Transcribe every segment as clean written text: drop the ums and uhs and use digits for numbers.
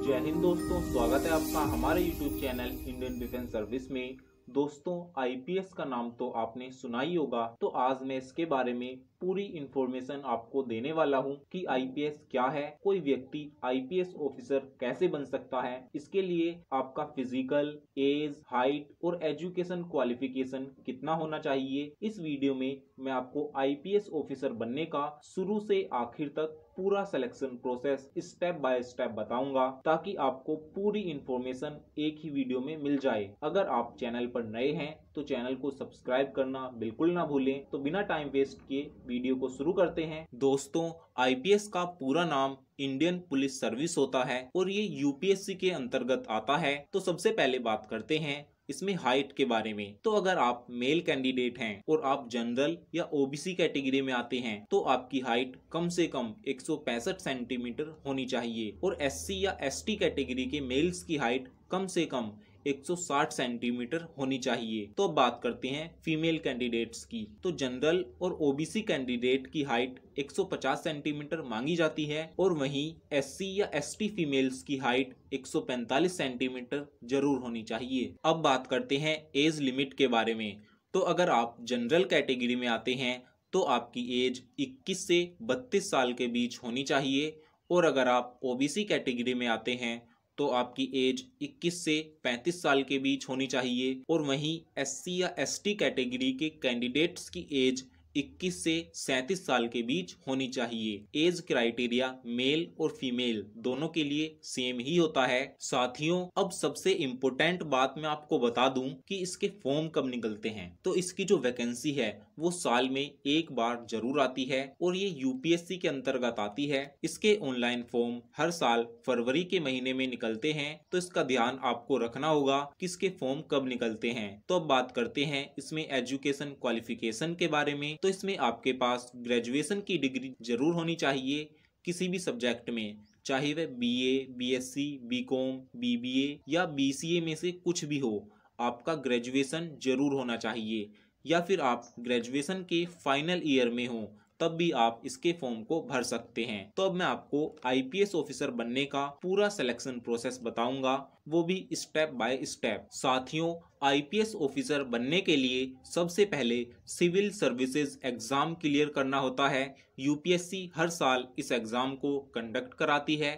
जय हिंद दोस्तों, स्वागत है आपका हमारे YouTube channel Indian defence service में। दोस्तों, आईपीएस का नाम तो आपने सुना ही होगा, तो आज मैं इसके बारे में पूरी इंफॉर्मेशन आपको देने वाला हूं कि आईपीएस क्या है, कोई व्यक्ति आईपीएस ऑफिसर कैसे बन सकता है, इसके लिए आपका फिजिकल, एज, हाइट और एजुकेशन क्वालिफिकेशन कितना होना चाहिए। इस वीडियो में मैं आपको आईपीएस ऑफिसर बनने का शुरू से आखिर तक पूरा selection process step by step बताऊंगा, ताकि आपको पूरी इंफॉर्मेशन एक ही वीडियो में मिल जाए। अगर आप चैनल पर नए हैं तो चैनल को सब्सक्राइब करना बिल्कुल ना भूलें। तो बिना टाइम वेस्ट किए वीडियो को शुरू करते हैं। दोस्तों, आईपीएस का पूरा नाम इंडियन पुलिस सर्विस होता है और ये यूपीएससी के अंतर्गत आता है। तो सबसे पहले बात करते हैं इसमें हाइट के बारे में। तो अगर आप मेल कैंडिडेट हैं और आप जनरल या ओबीसी कैटेगरी में आते हैं तो आपकी हाइट कम से कम 165 सेंटीमीटर होनी चाहिए और एससी या एसटी कैटेगरी के मेल्स की हाइट कम से कम 160 सेंटीमीटर होनी चाहिए। तो अब बात करते हैं फीमेल कैंडिडेट्स की। तो जनरल और ओबीसी कैंडिडेट की हाइट 150 सेंटीमीटर मांगी जाती है और वहीं एससी या एसटी फीमेल्स की हाइट 145 सेंटीमीटर जरूर होनी चाहिए। अब बात करते हैं एज लिमिट के बारे में। तो अगर आप जनरल कैटेगरी में आते हैं तो आपकी एज 21 से 32 साल के बीच होनी चाहिए और अगर आप ओबीसी कैटेगरी में आते हैं तो आपकी एज 21 से 35 साल के बीच होनी चाहिए और वहीं एससी या एसटी कैटेगरी के कैंडिडेट्स की एज 21 से 37 साल के बीच होनी चाहिए। एज क्राइटेरिया मेल और फीमेल दोनों के लिए सेम ही होता है। साथियों, अब सबसे इम्पोर्टेंट बात मैं आपको बता दूं कि इसके फॉर्म कब निकलते हैं। तो इसकी जो वैकेंसी है वो साल में एक बार जरूर आती है और ये यूपीएससी के अंतर्गत आती है। इसके ऑनलाइन फॉर्म हर साल फरवरी के महीने में निकलते हैं, तो इसका ध्यान आपको रखना होगा कि इसके फॉर्म कब निकलते हैं। तो अब बात करते हैं इसमें एजुकेशन क्वालिफिकेशन के बारे में। तो इसमें आपके पास ग्रेजुएशन की डिग्री जरूर होनी चाहिए किसी भी सब्जेक्ट में, चाहे वह बीए, बीएससी, बीकॉम, बीबीए या बीसीए में से कुछ भी हो, आपका ग्रेजुएशन जरूर होना चाहिए। या फिर आप ग्रेजुएशन के फाइनल ईयर में हो तब भी आप इसके फॉर्म को भर सकते हैं। तो अब मैं आपको आईपीएस ऑफिसर बनने का पूरा सिलेक्शन प्रोसेस बताऊंगा, वो भी स्टेप बाय स्टेप। साथियों, आईपीएस ऑफिसर बनने के लिए सबसे पहले सिविल सर्विसेज एग्जाम क्लियर करना होता है। यूपीएससी हर साल इस एग्जाम को कंडक्ट कराती है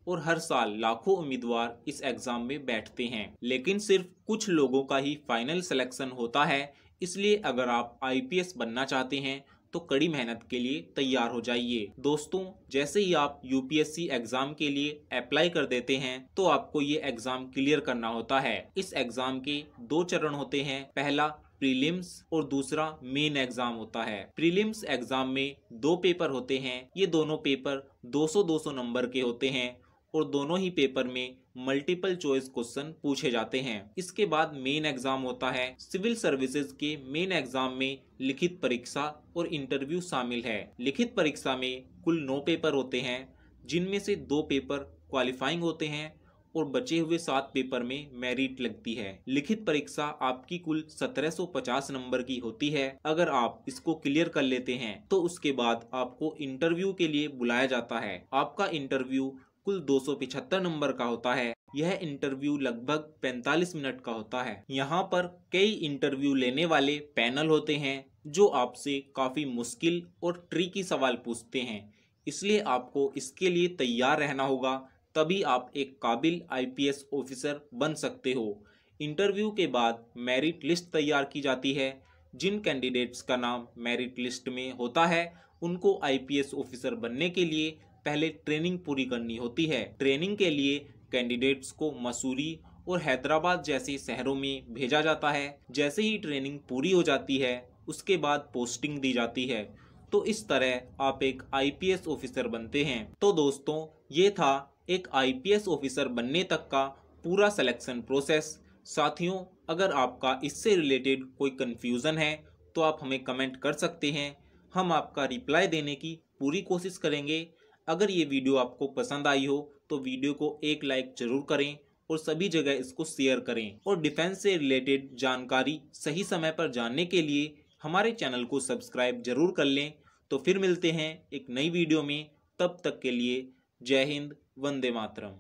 और हर साल लाखों उम्मीदवार इस एग्जाम में बैठते हैं, लेकिन सिर्फ कुछ लोगों का ही फाइनल सिलेक्शन होता है। इसलिए अगर आप आईपीएस बनना चाहते हैं तो कड़ी मेहनत के लिए तैयार हो जाइए। दोस्तों, जैसे ही आप यूपीएससी एग्जाम के लिए अप्लाई कर देते हैं तो आपको ये एग्जाम क्लियर करना होता है। इस एग्जाम के 2 चरण होते हैं, पहला प्रीलिम्स और दूसरा मेन एग्जाम होता है। प्रीलिम्स एग्जाम में 2 पेपर होते हैं। ये दोनों पेपर 200-200 नंबर के होते हैं और दोनों ही पेपर में मल्टीपल चॉइस क्वेश्चन पूछे जाते हैं। इसके बाद मेन एग्जाम होता है। सिविल सर्विसेज के मेन एग्जाम में लिखित परीक्षा और इंटरव्यू शामिल है। लिखित परीक्षा में कुल 9 पेपर होते हैं, जिनमें से 2 पेपर क्वालिफाइंग होते हैं और बचे हुए 7 पेपर में मेरिट लगती है। लिखित परीक्षा आपकी कुल 1750 नंबर की होती है। अगर आप इसको क्लियर कर लेते हैं तो उसके बाद आपको इंटरव्यू के लिए बुलाया जाता है। आपका इंटरव्यू कुल 275 नंबर का होता है। यह इंटरव्यू लगभग 45 मिनट का होता है। यहाँ पर कई इंटरव्यू लेने वाले पैनल होते हैं जो आपसे काफी मुश्किल और ट्रिकी सवाल पूछते हैं, इसलिए आपको इसके लिए तैयार रहना होगा, तभी आप एक काबिल आईपीएस ऑफिसर बन सकते हो। इंटरव्यू के बाद मेरिट लिस्ट तैयार की जाती है। जिन कैंडिडेट्स का नाम मेरिट लिस्ट में होता है उनको आईपीएस ऑफिसर बनने के लिए पहले ट्रेनिंग पूरी करनी होती है। ट्रेनिंग के लिए कैंडिडेट्स को मसूरी और हैदराबाद जैसे शहरों में भेजा जाता है। जैसे ही ट्रेनिंग पूरी हो जाती है उसके बाद पोस्टिंग दी जाती है। तो इस तरह आप एक आईपीएस ऑफिसर बनते हैं। तो दोस्तों, ये था एक आईपीएस ऑफिसर बनने तक का पूरा सिलेक्शन प्रोसेस। साथियों, अगर आपका इससे रिलेटेड कोई कंफ्यूजन है तो आप हमें कमेंट कर सकते हैं, हम आपका रिप्लाई देने की पूरी कोशिश करेंगे। अगर ये वीडियो आपको पसंद आई हो तो वीडियो को एक लाइक जरूर करें और सभी जगह इसको शेयर करें और डिफेंस से रिलेटेड जानकारी सही समय पर जानने के लिए हमारे चैनल को सब्सक्राइब जरूर कर लें। तो फिर मिलते हैं एक नई वीडियो में, तब तक के लिए जय हिंद, वंदे मातरम।